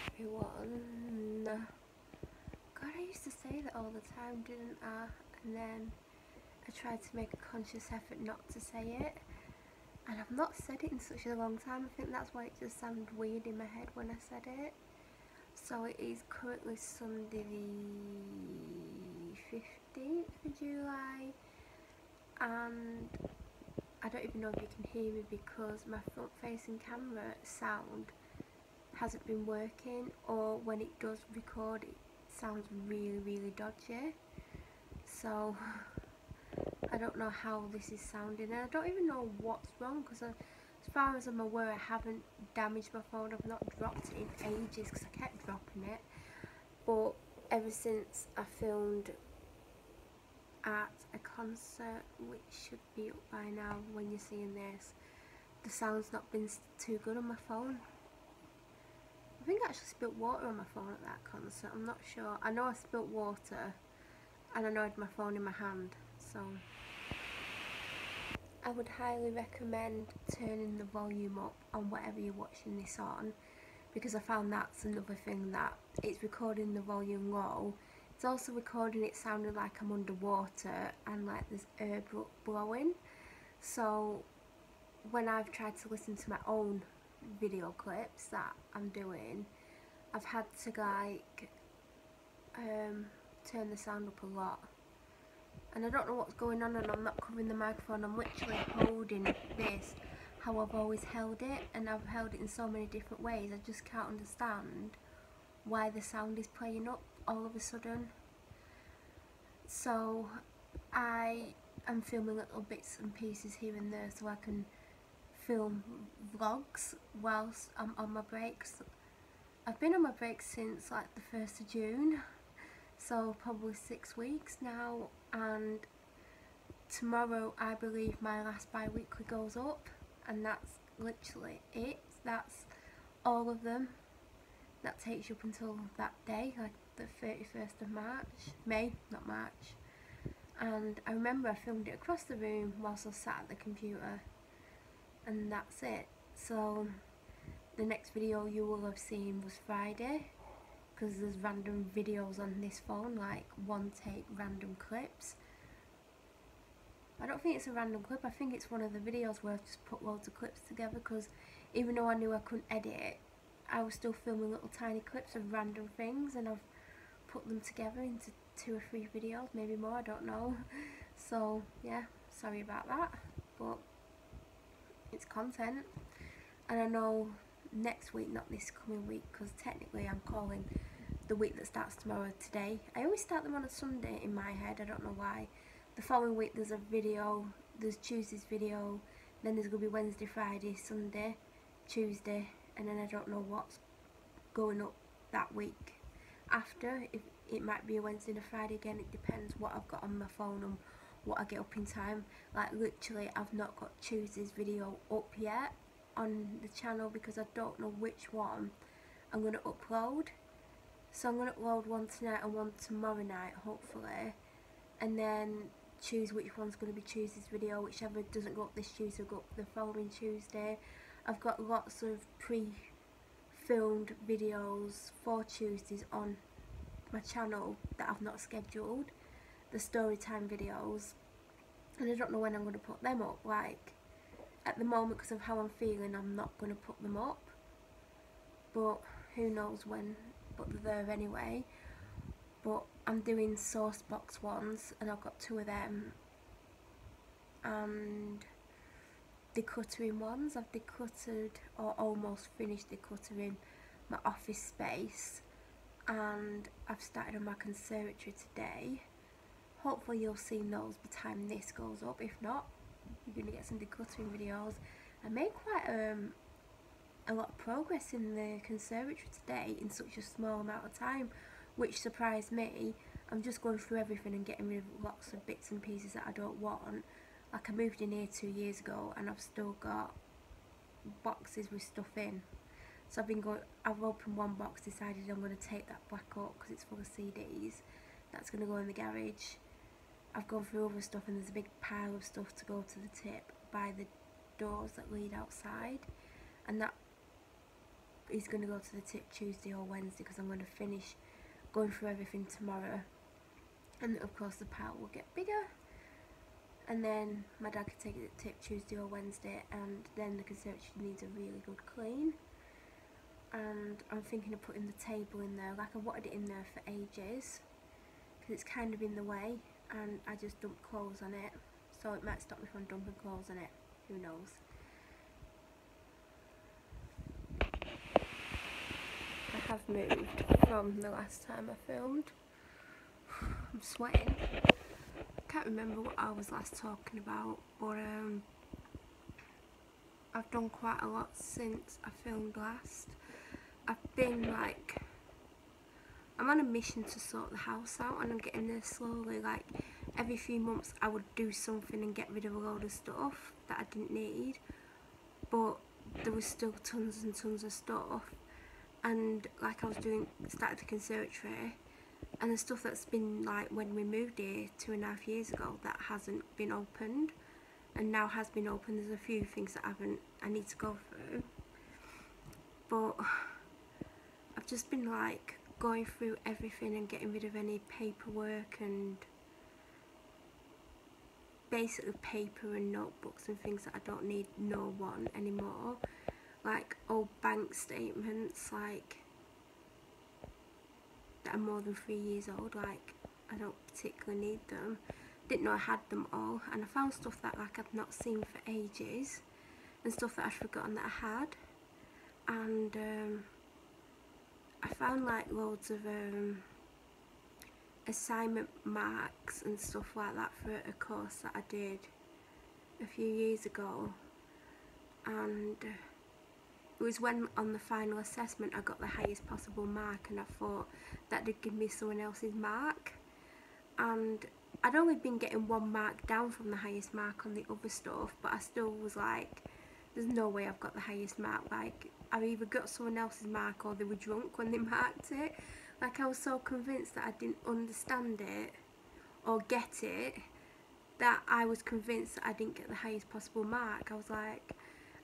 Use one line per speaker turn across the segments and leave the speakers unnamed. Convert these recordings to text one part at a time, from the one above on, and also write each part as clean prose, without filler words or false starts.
everyone. God, I used to say that all the time, didn't I? And then I tried to make a conscious effort not to say it. And I've not said it in such a long time. I think that's why it just sounded weird in my head when I said it. So it is currently Sunday the 15th of July. And I don't even know if you can hear me because my front facing camera sound hasn't been working, or when it does record it sounds really dodgy. So I don't know how this is sounding, and I don't even know what's wrong because as far as I'm aware I haven't damaged my phone. I've not dropped it in ages because I kept dropping it, but ever since I filmed at a concert, which should be up by now when you're seeing this, the sound's not been too good on my phone. I think I actually spilt water on my phone at that concert, I'm not sure. I know I spilt water and I know I had my phone in my hand, so I would highly recommend turning the volume up on whatever you're watching this on, because I found that's another thing, that it's recording the volume low. It's also recording it sounding like I'm underwater and like there's air blowing. So when I've tried to listen to my own video clips that I'm doing, I've had to like turn the sound up a lot, and I don't know what's going on, and I'm not covering the microphone. I'm literally holding this how I've always held it, and I've held it in so many different ways. I just can't understand why the sound is playing up all of a sudden. So I am filming little bits and pieces here and there so I can film vlogs whilst I'm on my breaks. I've been on my break since like the 1st of June, so probably 6 weeks now, and tomorrow I believe my last bi-weekly goes up, and that's literally it. That's all of them. That takes you up until that day, like the 31st of March, May, not March. And I remember I filmed it across the room whilst I was sat at the computer, and that's it. So the next video you will have seen was Friday, because there's random videos on this phone, like one take random clips. I don't think it's a random clip, I think it's one of the videos where I've just put loads of clips together, because even though I knew I couldn't edit it, I was still filming little tiny clips of random things, and I've put them together into 2 or 3 videos, maybe more, I don't know. So yeah, sorry about that, but it's content. And I know next week, not this coming week, because technically I'm calling the week that starts tomorrow today. I always start them on a Sunday in my head, I don't know why. The following week there's a video, there's Tuesday's video, then there's going to be Wednesday, Friday, Sunday, Tuesday, and then I don't know what's going up that week after. If it might be a Wednesday and a Friday again, it depends what I've got on my phone and what I get up in time. Like literally I've not got Tuesday's video up yet on the channel because I don't know which one I'm going to upload. So I'm going to upload one tonight and one tomorrow night hopefully, and then choose which one's going to be Tuesday's video. Whichever doesn't go up this Tuesday will go up the following Tuesday. I've got lots of pre-filmed videos for Tuesdays on my channel that I've not scheduled, the story time videos, and I don't know when I'm going to put them up. Like at the moment, because of how I'm feeling, I'm not going to put them up, but who knows when, but they're there anyway. But I'm doing source box ones, and I've got 2 of them, and decluttering ones. I've decluttered, or almost finished decluttering, my office space, and I've started on my conservatory today. Hopefully you'll see those by the time this goes up. If not, you're going to get some decluttering videos. I made quite a lot of progress in the conservatory today in such a small amount of time, which surprised me. I'm just going through everything and getting rid of lots of bits and pieces that I don't want. Like I moved in here 2 years ago and I've still got boxes with stuff in. So I've opened one box, decided I'm going to take that back up because it's full of CDs. That's going to go in the garage. I've gone through other stuff and there's a big pile of stuff to go to the tip by the doors that lead outside, and that is going to go to the tip Tuesday or Wednesday, because I'm going to finish going through everything tomorrow, and of course the pile will get bigger, and then my dad can take it to tip Tuesday or Wednesday, and then the conservatory needs a really good clean. And I'm thinking of putting the table in there. Like, I wanted it in there for ages because it's kind of in the way, and I just dumped clothes on it, so it might stop me from dumping clothes on it, who knows. I have moved from the last time I filmed. I'm sweating. I can't remember what I was last talking about, but I've done quite a lot since I filmed last. I've been like, I'm on a mission to sort the house out, and I'm getting there slowly. Like, every few months I would do something and get rid of a load of stuff that I didn't need, but there was still tons and tons of stuff. And like, I was started the conservatory, and the stuff that's been like when we moved here 2.5 years ago that hasn't been opened, and now has been opened. There's a few things that I need to go through, but I've just been like going through everything and getting rid of any paperwork and basically paper and notebooks and things that I don't need, no one anymore. Like old bank statements, like that are more than 3 years old, like I don't particularly need them. Didn't know I had them all, and I found stuff that like I've not seen for ages, and stuff that I'd forgotten that I had. And I found like loads of assignment marks and stuff like that for a course that I did a few years ago, and it was when on the final assessment I got the highest possible mark, and I thought that did give me someone else's mark, and I'd only been getting 1 mark down from the highest mark on the other stuff, but I still was like, there's no way I've got the highest mark. Like, I either got someone else's mark or they were drunk when they marked it. Like, I was so convinced that I didn't understand it or get it, that I was convinced that I didn't get the highest possible mark. I was like,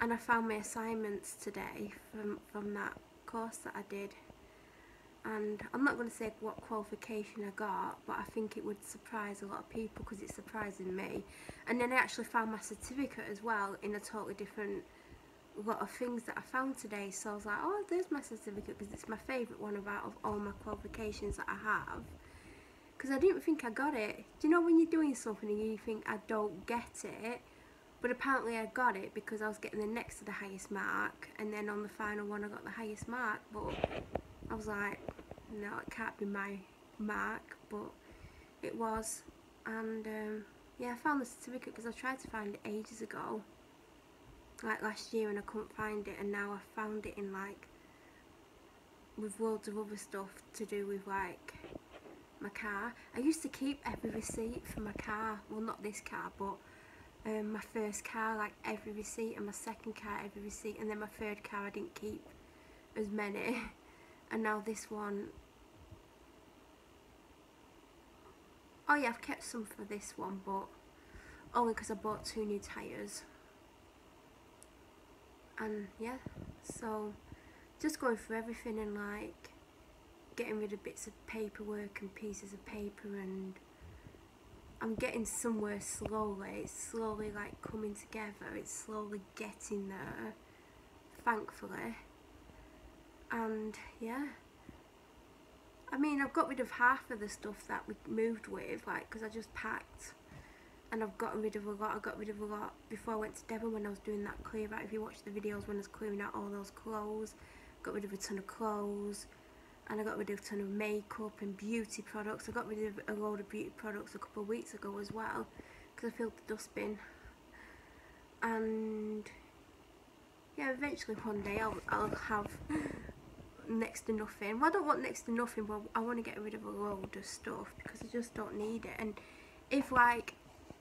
and I found my assignments today from that course that I did, and I'm not going to say what qualification I got, but I think it would surprise a lot of people because it's surprising me. And then I actually found my certificate as well in a totally different lot of things that I found today, so I was like, oh, there's my certificate, because it's my favourite one out of all my qualifications that I have, because I didn't think I got it. Do you know when you're doing something and you think, I don't get it? But apparently I got it because I was getting the next to the highest mark, and then on the final one I got the highest mark. But I was like, no, it can't be my mark, but it was. And yeah, I found the certificate because I tried to find it ages ago, like last year, and I couldn't find it, and now I found it in like with loads of other stuff to do with like my car. I used to keep every receipt for my car, well, not this car, but my first car, like every receipt, and my second car, every receipt, and then my third car I didn't keep as many, and now this one, oh yeah, I've kept some for this one, but only because I bought 2 new tyres. And yeah, so just going through everything and like getting rid of bits of paperwork and pieces of paper, and I'm getting somewhere slowly. It's slowly like coming together, it's slowly getting there, thankfully. And yeah, I mean, I've got rid of half of the stuff that we moved with, like, because I just packed, and I've gotten rid of a lot. I got rid of a lot before I went to Devon when I was doing that clear out. If you watch the videos when I was clearing out all those clothes, got rid of a ton of clothes, and I got rid of a ton of makeup and beauty products. I got rid of a load of beauty products a couple of weeks ago as well, because I filled the dustbin. And yeah, eventually one day I'll have next to nothing. Well, I don't want next to nothing, but I want to get rid of a load of stuff because I just don't need it. And if like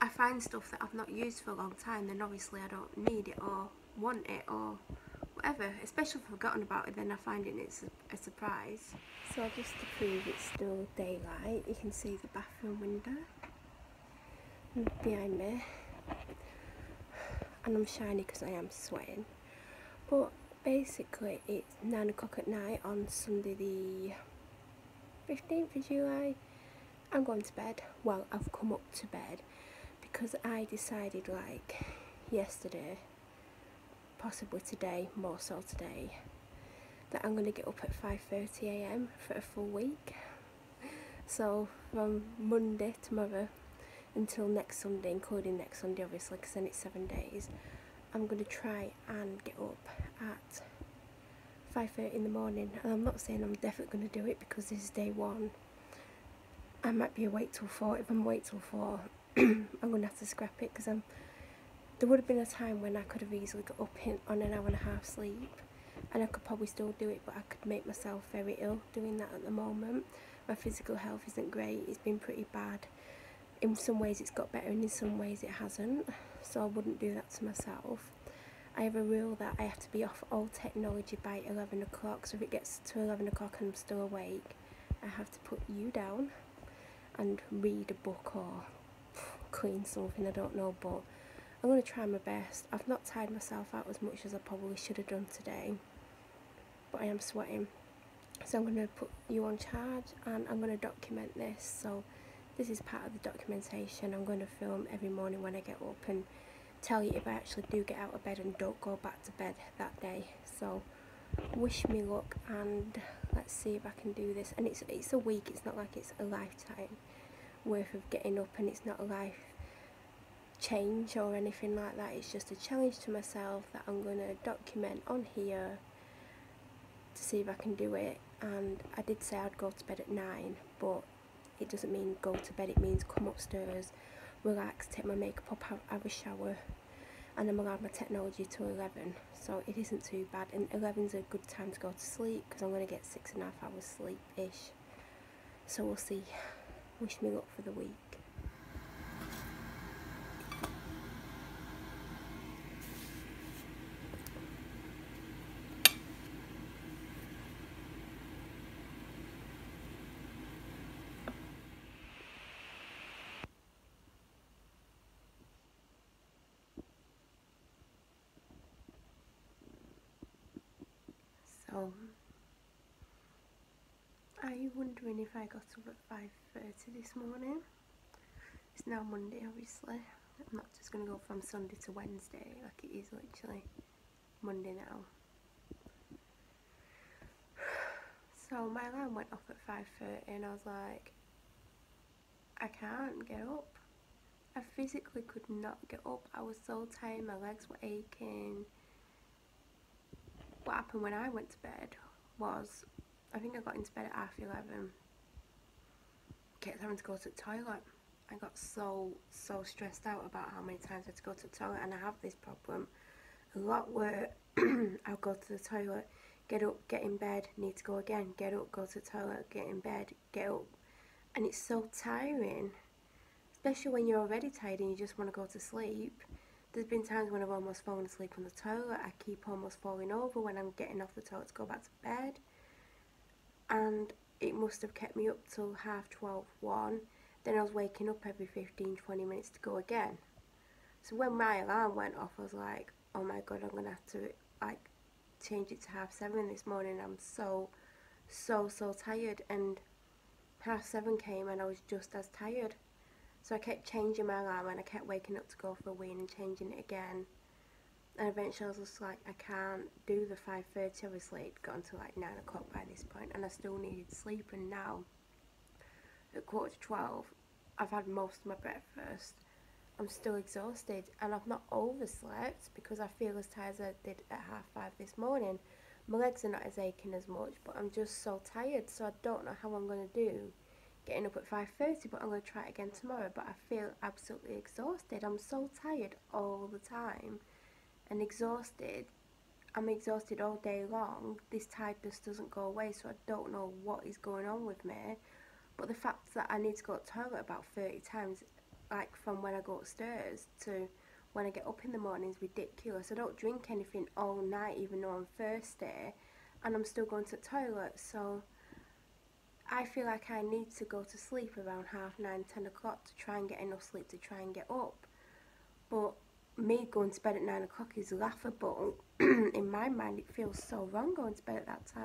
I find stuff that I've not used for a long time, then obviously I don't need it or want it or whatever, especially if I've forgotten about it, then I find it's a surprise. So just to prove it's still daylight, you can see the bathroom window behind me, and I'm shiny because I am sweating. But basically it's 9 o'clock at night on Sunday the 15th of July. I'm going to bed. Well, I've come up to bed because I decided like yesterday, possibly today, more so today, that I'm going to get up at 5:30 a.m. for a full week. So from Monday, tomorrow, until next Sunday, including next Sunday obviously, because then it's 7 days, I'm going to try and get up at 5:30 in the morning. And I'm not saying I'm definitely going to do it because this is day one. I might be awake till 4. If I'm awake till 4, I'm going to have to scrap it because there would have been a time when I could have easily got up on an hour and a half sleep, and I could probably still do it, but I could make myself very ill doing that at the moment. My physical health isn't great. It's been pretty bad. In some ways it's got better and in some ways it hasn't, so I wouldn't do that to myself. I have a rule that I have to be off all technology by 11 o'clock, so if it gets to 11 o'clock and I'm still awake, I have to put you down and read a book or clean something, I don't know, but I'm going to try my best. I've not tired myself out as much as I probably should have done today, but I am sweating. So I'm going to put you on charge and I'm going to document this. So this is part of the documentation. I'm going to film every morning when I get up and tell you if I actually do get out of bed and don't go back to bed that day. So wish me luck and let's see if I can do this. And it's a week, it's not like it's a lifetime worth of getting up, and it's not a life change or anything like that. It's just a challenge to myself that I'm going to document on here to see if I can do it. And I did say I'd go to bed at 9, but it doesn't mean go to bed, it means come upstairs, relax, take my makeup off, have a shower, and I'm allowed my technology to 11, so it isn't too bad. And 11's a good time to go to sleep because I'm going to get 6.5 hours sleep-ish, so we'll see. Wish me luck for the week. So, are you wondering if I got up at 5:30 this morning? It's now Monday, obviously. I'm not just going to go from Sunday to Wednesday, like it is literally Monday now. So my alarm went off at 5:30 and I was like, I can't get up. I physically could not get up. I was so tired, my legs were aching. What happened when I went to bed was, I think I got into bed at 11:30. Kept having to go to the toilet. I got so stressed out about how many times I had to go to the toilet, and I have this problem a lot where I'll go to the toilet, get up, get in bed, need to go again, get up, go to the toilet, get in bed, get up, and it's so tiring, especially when you're already tired and you just want to go to sleep. There's been times when I've almost fallen asleep on the toilet. I keep almost falling over when I'm getting off the toilet to go back to bed, and it must have kept me up till 12:30, 1. Then I was waking up every 15-20 minutes to go again. So when my alarm went off, I was like, oh my god, I'm gonna have to like change it to 7:30 this morning. I'm so tired, and 7:30 came and I was just as tired. So I kept changing my alarm and I kept waking up to go for a wee and changing it again. And eventually I was just like, I can't do the 5:30, obviously it got until like 9 o'clock by this point and I still needed sleep. And now at 11:45, I've had most of my breakfast, I'm still exhausted, and I've not overslept because I feel as tired as I did at 5:30 this morning. My legs are not as aching as much, but I'm just so tired, so I don't know how I'm going to do getting up at 5:30, but I'm going to try it again tomorrow. But I feel absolutely exhausted. I'm so tired all the time and exhausted. I'm exhausted all day long. This tiredness doesn't go away, so I don't know what is going on with me. But the fact that I need to go to the toilet about 30 times, like from when I go upstairs to when I get up in the morning, is ridiculous. I don't drink anything all night, even though I'm thirsty, and I'm still going to the toilet. So I feel like I need to go to sleep around 9:30, 10 o'clock to try and get enough sleep to try and get up. But me going to bed at 9 o'clock is laughable. In my mind, it feels so wrong going to bed at that time.